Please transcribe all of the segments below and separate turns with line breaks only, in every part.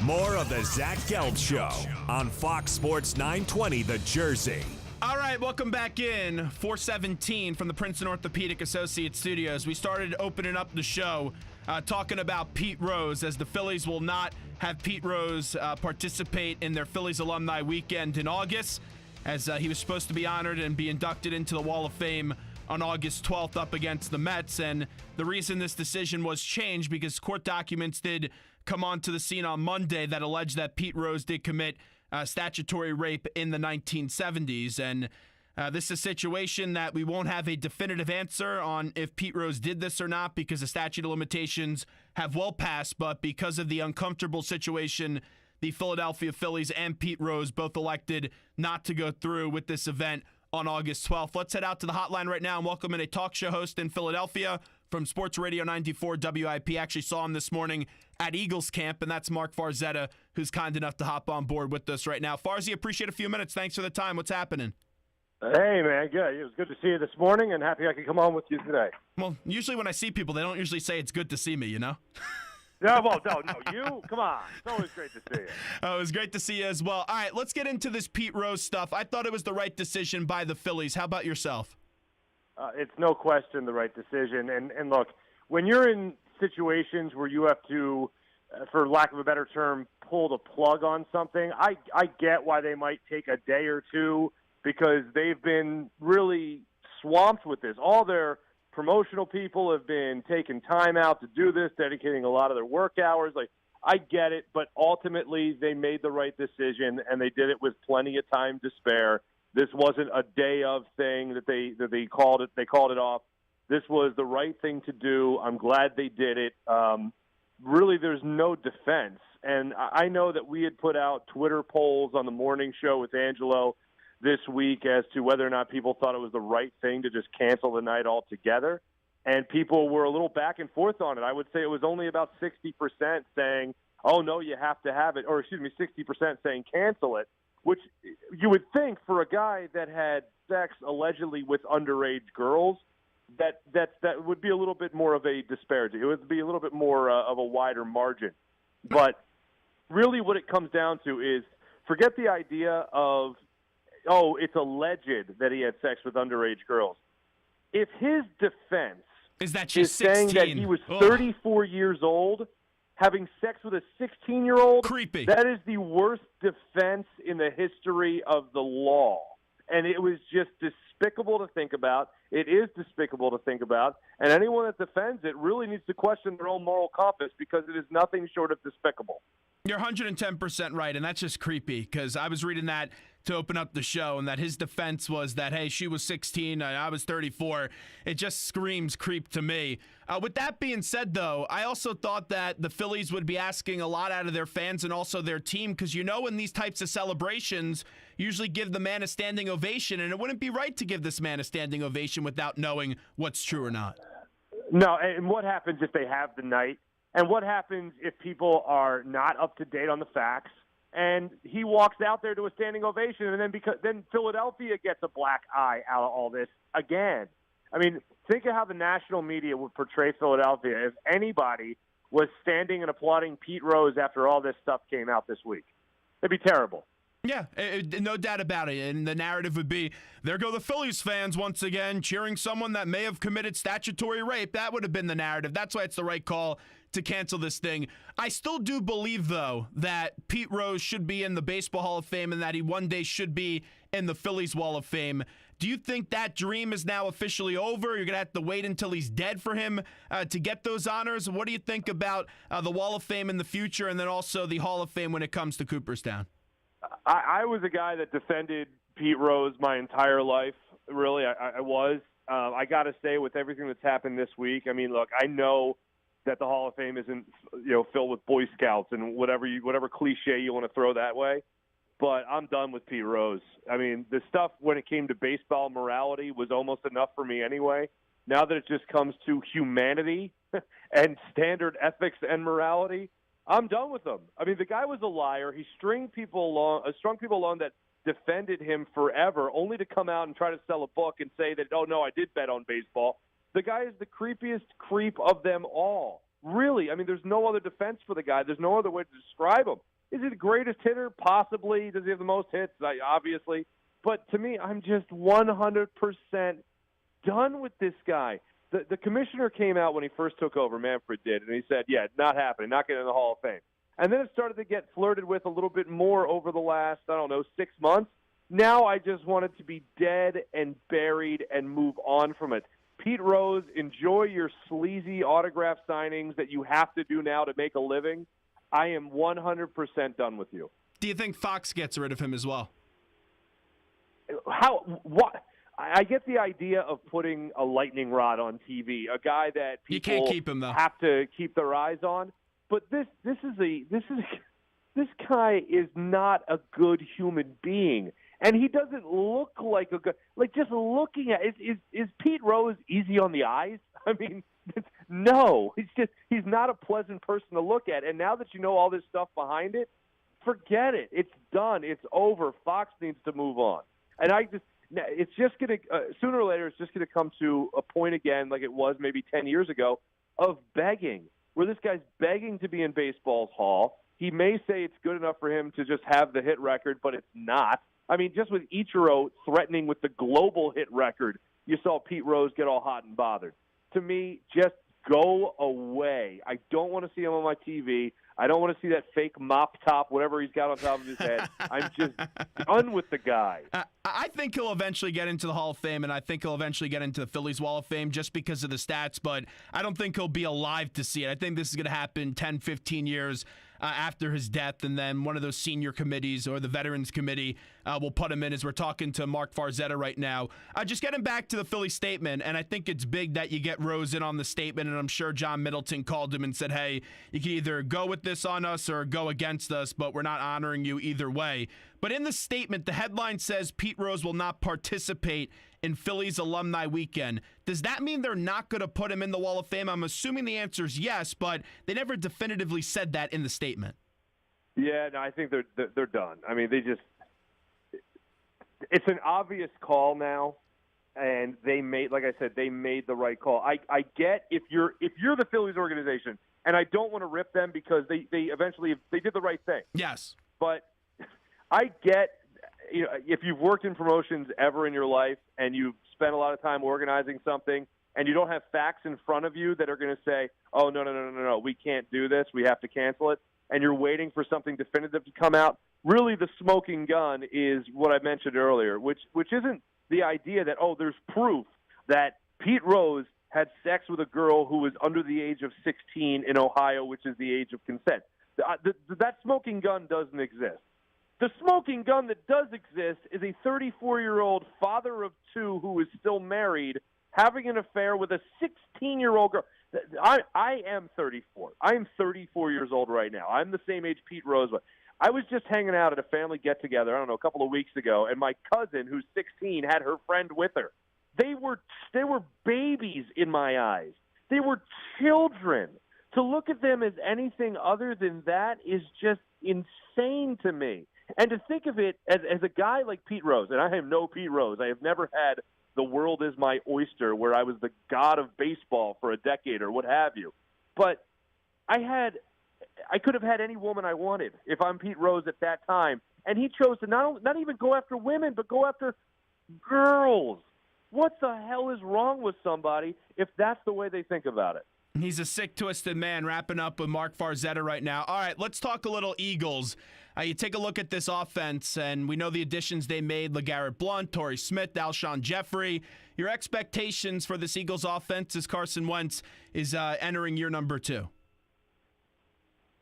More of the Zach Gelb Show on Fox Sports 920 The Jersey.
All right, welcome back in. 417 from the Princeton Orthopedic Associates studios. We started opening up the show talking about Pete Rose, as the Phillies will not have Pete Rose participate in their Phillies Alumni Weekend in August, as he was supposed to be honored and be inducted into the Wall of Fame on August 12th up against the Mets. And the reason this decision was changed because court documents did come onto the scene on Monday that allege that Pete Rose did commit statutory rape in the 1970s. And this is a situation that we won't have a definitive answer on if Pete Rose did this or not, because the statute of limitations have well passed. But because of the uncomfortable situation, the Philadelphia Phillies and Pete Rose both elected not to go through with this event on August 12th. Let's head out to the hotline right now and welcome in a talk show host in Philadelphia from Sports Radio 94 WIP. Actually saw him this morning at Eagles camp, and that's Marc Farzetta, who's kind enough to hop on board with us right now. Farzy, appreciate a few minutes. Thanks for the time. What's happening?
Hey, man, good. It was good to see you this morning, and happy I could come on with you today.
Well, usually when I see people, they don't usually say it's good to see me, you know?
No, you? Come on. It's always great to see you.
Oh, it was great to see you as well. All right, let's get into this Pete Rose stuff. I thought it was the right decision by the Phillies. How about yourself?
It's no question the right decision. And look, when you're in situations where you have to, for lack of a better term, pull the plug on something, I get why they might take a day or two, because they've been really swamped with this. All their promotional people have been taking time out to do this, dedicating a lot of their work hours. Like, I get it, but ultimately they made the right decision, and they did it with plenty of time to spare. This wasn't a day of thing that they called it. They called it off. This was the right thing to do. I'm glad they did it. Really, there's no defense. And I know that we had put out Twitter polls on the morning show with Angelo this week as to whether or not people thought it was the right thing to just cancel the night altogether. And people were a little back and forth on it. I would say it was only about 60% saying, oh, no, you have to have it. Or, 60% saying cancel it, which you would think for a guy that had sex allegedly with underage girls, that would be a little bit more of a disparity. It would be a little bit more of a wider margin. But really what it comes down to is, forget the idea of, oh, it's alleged that he had sex with underage girls. If his defense
is that she's
saying
16.
that he was 34 years old, having sex with a 16-year-old,
creepy.
That is the worst defense in the history of the law. And it was just despicable to think about. It is despicable to think about. And anyone that defends it really needs to question their own moral compass, because it is nothing short of despicable.
You're 110% right, and that's just creepy, because I was reading that to open up the show, and that his defense was that, hey, she was 16 and I was 34. It just screams creep to me. With that being said, though, I also thought that the Phillies would be asking a lot out of their fans and also their team, because in these types of celebrations, usually give the man a standing ovation, and it wouldn't be right to give this man a standing ovation without knowing what's true or not.
No, and what happens if they have the night? And what happens if people are not up to date on the facts? And he walks out there to a standing ovation, and then Philadelphia gets a black eye out of all this again. I mean, think of how the national media would portray Philadelphia if anybody was standing and applauding Pete Rose after all this stuff came out this week. It'd be terrible.
Yeah, no doubt about it. And the narrative would be, there go the Phillies fans once again cheering someone that may have committed statutory rape. That would have been the narrative. That's why it's the right call to cancel this thing. I still do believe, though, that Pete Rose should be in the Baseball Hall of Fame and that he one day should be in the Phillies Wall of Fame. Do you think that dream is now officially over? You're going to have to wait until he's dead for him to get those honors? What do you think about the Wall of Fame in the future, and then also the Hall of Fame when it comes to Cooperstown?
I was a guy that defended Pete Rose my entire life. Really, I was. I got to say, with everything that's happened this week, I mean, look, I know that the Hall of Fame isn't, filled with Boy Scouts and whatever cliche you want to throw that way. But I'm done with Pete Rose. I mean, the stuff when it came to baseball morality was almost enough for me anyway. Now that it just comes to humanity and standard ethics and morality, I'm done with him. I mean, the guy was a liar. He strung people along that defended him forever, only to come out and try to sell a book and say that, oh, no, I did bet on baseball. The guy is the creepiest creep of them all. Really, I mean, there's no other defense for the guy. There's no other way to describe him. Is he the greatest hitter? Possibly. Does he have the most hits? Obviously. But to me, I'm just 100% done with this guy. The commissioner came out when he first took over, Manfred did, and he said, yeah, not happening, not getting in the Hall of Fame. And then it started to get flirted with a little bit more over the last, 6 months. Now I just want it to be dead and buried and move on from it. Pete Rose, enjoy your sleazy autograph signings that you have to do now to make a living. I am 100% done with you.
Do you think Fox gets rid of him as well?
What? I get the idea of putting a lightning rod on TV, a guy that people
you can't keep him, though.
Have to keep their eyes on. But this guy is not a good human being, and he doesn't look like a good. Like, just looking at is Pete Rose easy on the eyes? I mean, no, he's not a pleasant person to look at. And now that you know all this stuff behind it, forget it. It's done. It's over. Fox needs to move on. And it's just going to sooner or later, it's just going to come to a point again, like it was maybe 10 years ago, of begging, where this guy's begging to be in baseball's hall. He may say it's good enough for him to just have the hit record, but it's not. I mean, just with Ichiro threatening with the global hit record, you saw Pete Rose get all hot and bothered. To me, just go away. I don't want to see him on my TV. I don't want to see that fake mop top, whatever he's got on top of his head. I'm just done with the guy.
I think he'll eventually get into the Hall of Fame, and I think he'll eventually get into the Phillies Wall of Fame just because of the stats, but I don't think he'll be alive to see it. I think this is going to happen 10, 15 years after his death, and then one of those senior committees or the Veterans Committee will put him in, as we're talking to Marc Farzetta right now. Just getting back to the Philly statement, and I think it's big that you get Rose in on the statement, and I'm sure John Middleton called him and said, hey, you can either go with this on us or go against us, but we're not honoring you either way. But in the statement, the headline says Pete Rose will not participate in Phillies Alumni Weekend. Does that mean they're not going to put him in the Wall of Fame? I'm assuming the answer is yes, but they never definitively said that in the statement.
Yeah, no, I think they're done. I mean, it's an obvious call now, and they made, like I said, they made the right call. I get if you're the Phillies organization, and I don't want to rip them because they eventually did the right thing.
Yes,
but I get, if you've worked in promotions ever in your life and you've spent a lot of time organizing something and you don't have facts in front of you that are going to say, oh, no, we can't do this, we have to cancel it, and you're waiting for something definitive to come out, really the smoking gun is what I mentioned earlier, which isn't the idea that, oh, there's proof that Pete Rose had sex with a girl who was under the age of 16 in Ohio, which is the age of consent. That smoking gun doesn't exist. The smoking gun that does exist is a 34-year-old father of two who is still married having an affair with a 16-year-old girl. I am 34. I am 34 years old right now. I'm the same age Pete Rose was. I was just hanging out at a family get-together, I don't know, a couple of weeks ago, and my cousin, who's 16, had her friend with her. They were babies in my eyes. They were children. To look at them as anything other than that is just insane to me. And to think of it as a guy like Pete Rose, and I am no Pete Rose. I have never had the world is my oyster where I was the god of baseball for a decade or what have you. But I could have had any woman I wanted if I'm Pete Rose at that time. And he chose to not even go after women, but go after girls. What the hell is wrong with somebody if that's the way they think about it?
He's a sick, twisted man. Wrapping up with Marc Farzetta right now. All right, let's talk a little Eagles. You take a look at this offense, and we know the additions they made, LeGarrette Blount, Torrey Smith, Alshon Jeffrey. Your expectations for this Eagles offense as Carson Wentz is entering year number 2?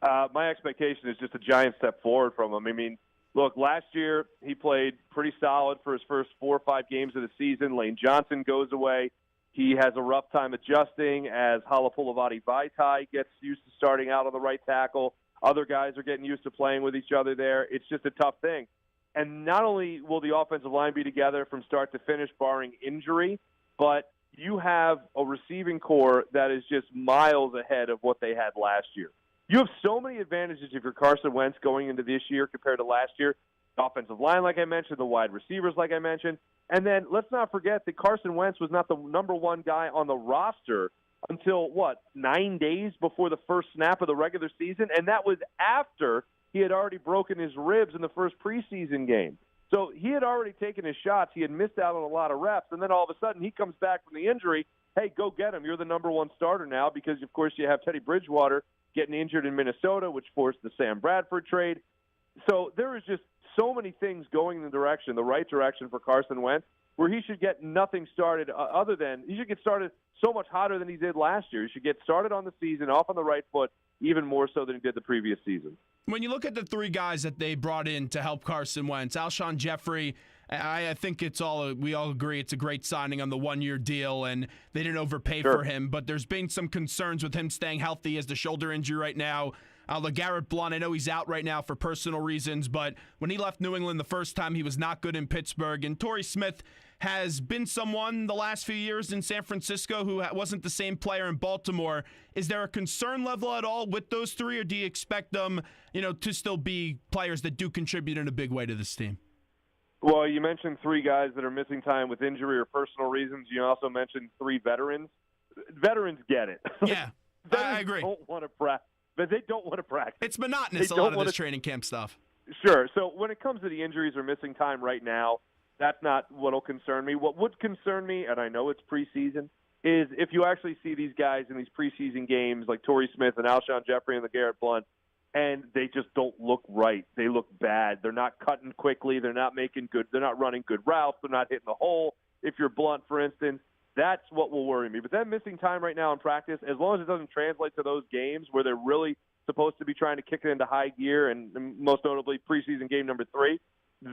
My expectation is just a giant step forward from him. I mean, look, last year he played pretty solid for his first 4 or 5 games of the season. Lane Johnson goes away. He has a rough time adjusting as Halapulavati Vaitai gets used to starting out on the right tackle. Other guys are getting used to playing with each other there. It's just a tough thing. And not only will the offensive line be together from start to finish, barring injury, but you have a receiving core that is just miles ahead of what they had last year. You have so many advantages if you're Carson Wentz going into this year compared to last year. The offensive line, like I mentioned, the wide receivers, like I mentioned. And then let's not forget that Carson Wentz was not the number 1 guy on the roster until, 9 days before the first snap of the regular season? And that was after he had already broken his ribs in the first preseason game. So he had already taken his shots. He had missed out on a lot of reps, and then all of a sudden he comes back from the injury. Hey, go get him. You're the number one starter now because, of course, you have Teddy Bridgewater getting injured in Minnesota, which forced the Sam Bradford trade. So there is just so many things going in the right direction for Carson Wentz, where he should get nothing started other than he should get started so much hotter than he did last year. He should get started on the season off on the right foot even more so than he did the previous season.
When you look at the three guys that they brought in to help Carson Wentz, Alshon Jeffrey, I think we all agree it's a great signing on the one-year deal, and they didn't overpay for him. But there's been some concerns with him staying healthy as the shoulder injury right now. LeGarrette Blount, I know he's out right now for personal reasons, but when he left New England the first time, he was not good in Pittsburgh. And Torrey Smith has been someone the last few years in San Francisco who wasn't the same player in Baltimore. Is there a concern level at all with those three, or do you expect them, to still be players that do contribute in a big way to this team?
Well, you mentioned three guys that are missing time with injury or personal reasons. You also mentioned three veterans. Veterans get it.
Yeah, I agree.
Don't want to practice. But they don't want to practice.
It's monotonous, a lot of this training camp stuff.
Sure. So when it comes to the injuries or missing time right now, that's not what will concern me. What would concern me, and I know it's preseason, is if you actually see these guys in these preseason games like Torrey Smith and Alshon Jeffrey and LeGarrette Blount, and they just don't look right. They look bad. They're not cutting quickly. They're not running good routes. They're not hitting the hole. If you're Blount, for instance, that's what will worry me. But them missing time right now in practice, as long as it doesn't translate to those games where they're really supposed to be trying to kick it into high gear, and most notably preseason game number 3,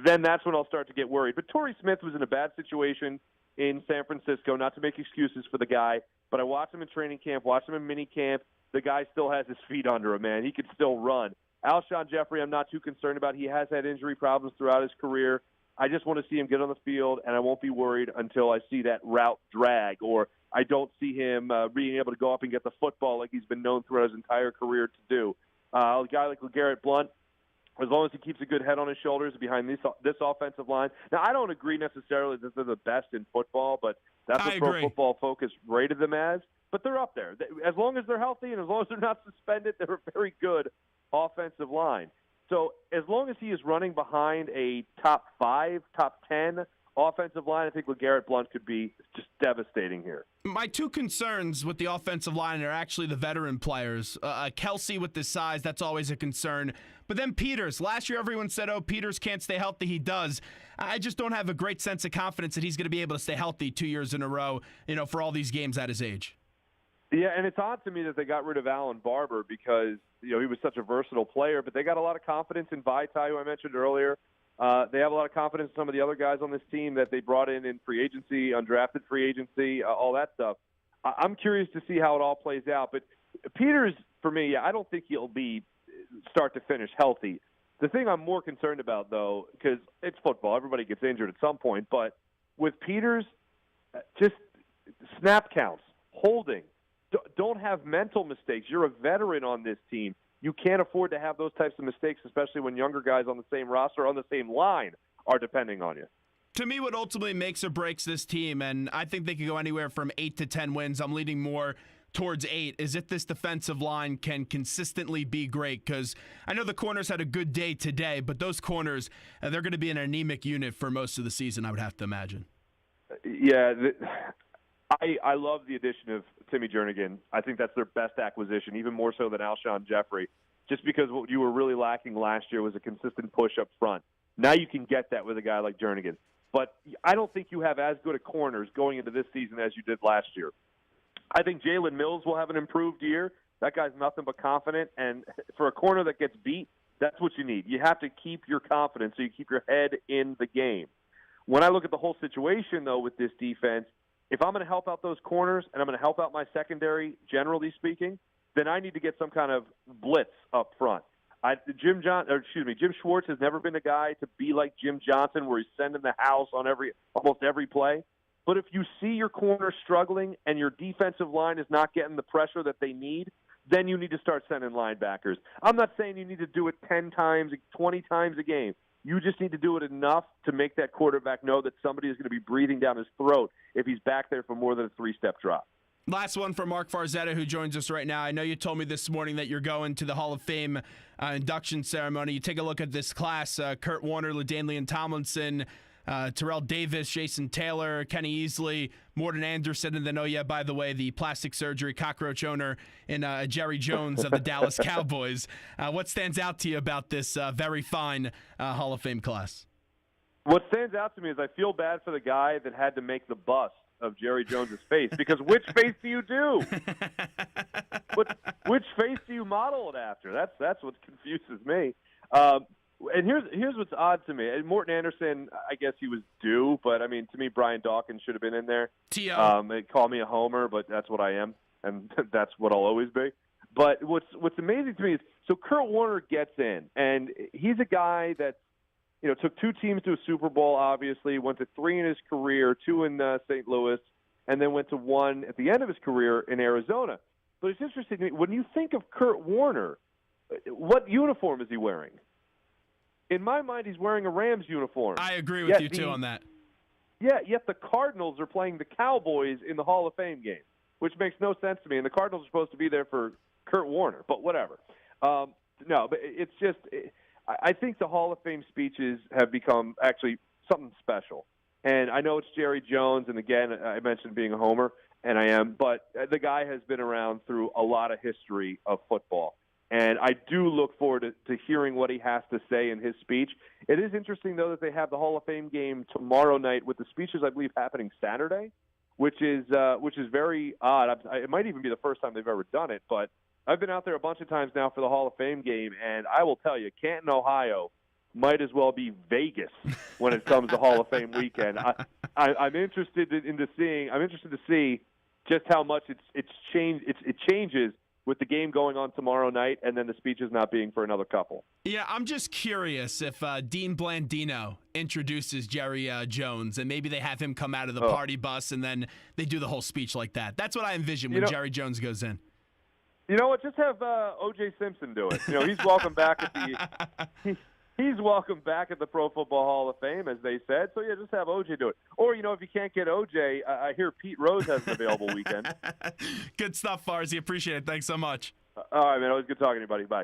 then that's when I'll start to get worried. But Torrey Smith was in a bad situation in San Francisco, not to make excuses for the guy, but I watched him in training camp, watched him in mini camp. The guy still has his feet under him, man. He could still run. Alshon Jeffrey, I'm not too concerned about. He has had injury problems throughout his career. I just want to see him get on the field, and I won't be worried until I see that route drag, or I don't see him being able to go up and get the football like he's been known throughout his entire career to do. A guy like LeGarrette Blount, as long as he keeps a good head on his shoulders behind this offensive line. Now, I don't agree necessarily that they're the best in football, but that's what Pro Football Focus rated them as. But they're up there. As long as they're healthy and as long as they're not suspended, they're a very good offensive line. So as long as he is running behind a top 5, top 10 offensive line, I think LeGarrette Blount could be just devastating here.
My two concerns with the offensive line are actually the veteran players. Kelsey with the size, that's always a concern. But then Peters. Last year everyone said, Peters can't stay healthy. He does. I just don't have a great sense of confidence that he's going to be able to stay healthy 2 years in a row, for all these games at his age.
Yeah, and it's odd to me that they got rid of Alan Barber because, he was such a versatile player, but they got a lot of confidence in Vaitai, who I mentioned earlier. They have a lot of confidence in some of the other guys on this team that they brought in free agency, undrafted free agency, all that stuff. I'm curious to see how it all plays out. But Peters, for me, I don't think he'll be start to finish healthy. The thing I'm more concerned about, though, because it's football, everybody gets injured at some point, but with Peters, just snap counts, holding, don't have mental mistakes. You're a veteran on this team. You can't afford to have those types of mistakes, especially when younger guys on the same roster, on the same line, are depending on you.
To me, what ultimately makes or breaks this team, and I think they could go anywhere from 8 to 10 wins. I'm leaning more towards 8, is if this defensive line can consistently be great. Because I know the corners had a good day today, but those corners, they're going to be an anemic unit for most of the season, I would have to imagine.
Yeah, I love the addition of Timmy Jernigan. I think that's their best acquisition, even more so than Alshon Jeffrey, just because what you were really lacking last year was a consistent push up front. Now you can get that with a guy like Jernigan. But I don't think you have as good a corners going into this season as you did last year. I think Jalen Mills will have an improved year. That guy's nothing but confident, and for a corner that gets beat, that's what you need. You have to keep your confidence so you keep your head in the game. When I look at the whole situation, though, with this defense, if I'm going to help out those corners and I'm going to help out my secondary, generally speaking, then I need to get some kind of blitz up front. Jim Schwartz has never been a guy to be like Jim Johnson, where he's sending the house on almost every play. But if you see your corner struggling and your defensive line is not getting the pressure that they need, then you need to start sending linebackers. I'm not saying you need to do it 10 times, 20 times a game. You just need to do it enough to make that quarterback know that somebody is going to be breathing down his throat if he's back there for more than a 3-step drop.
Last one for Marc Farzetta, who joins us right now. I know you told me this morning that you're going to the Hall of Fame induction ceremony. You take a look at this class: Kurt Warner, LaDainian Tomlinson, Terrell Davis, Jason Taylor, Kenny Easley, Morton Anderson, and then, oh yeah, by the way, the plastic surgery cockroach owner in Jerry Jones of the Dallas Cowboys. What stands out to you about this very fine Hall of Fame class?
What stands out to me is I feel bad for the guy that had to make the bust of Jerry Jones's face, because which face do you do? Which face do you model it after? That's what confuses me. And here's what's odd to me. Morton Anderson, I guess he was due, but I mean, to me, Brian Dawkins should have been in there. They call me a homer, but that's what I am, and that's what I'll always be. But what's amazing to me is, so Kurt Warner gets in, and he's a guy that took 2 teams to a Super Bowl, obviously, went to 3 in his career, 2 in St. Louis, and then went to 1 at the end of his career in Arizona. But it's interesting to me, when you think of Kurt Warner, what uniform is he wearing? In my mind, he's wearing a Rams uniform.
I agree with you, too, on that.
Yeah, yet the Cardinals are playing the Cowboys in the Hall of Fame game, which makes no sense to me. And the Cardinals are supposed to be there for Kurt Warner, but whatever. No, but it's just I think the Hall of Fame speeches have become actually something special. And I know it's Jerry Jones, and again, I mentioned being a homer, and I am, but the guy has been around through a lot of history of football. And I do look forward to hearing what he has to say in his speech. It is interesting, though, that they have the Hall of Fame game tomorrow night with the speeches, I believe, happening Saturday, which is very odd. It might even be the first time they've ever done it, but I've been out there a bunch of times now for the Hall of Fame game, and I will tell you, Canton, Ohio might as well be Vegas when it comes to Hall of Fame weekend. I'm interested to see just how much it changes with the game going on tomorrow night, and then the speeches not being for another couple.
Yeah, I'm just curious if Dean Blandino introduces Jerry Jones, and maybe they have him come out of the party bus, and then they do the whole speech like that. That's what I envision when Jerry Jones goes in.
You know what? Just have O.J. Simpson do it. He's welcome back at he's welcome back at the Pro Football Hall of Fame, as they said. So yeah, just have O.J. do it. Or if you can't get O.J., I hear Pete Rose has an available weekend.
Good stuff, Farzy. Appreciate it. Thanks so much.
All right, man. Always good talking to you, buddy. Bye.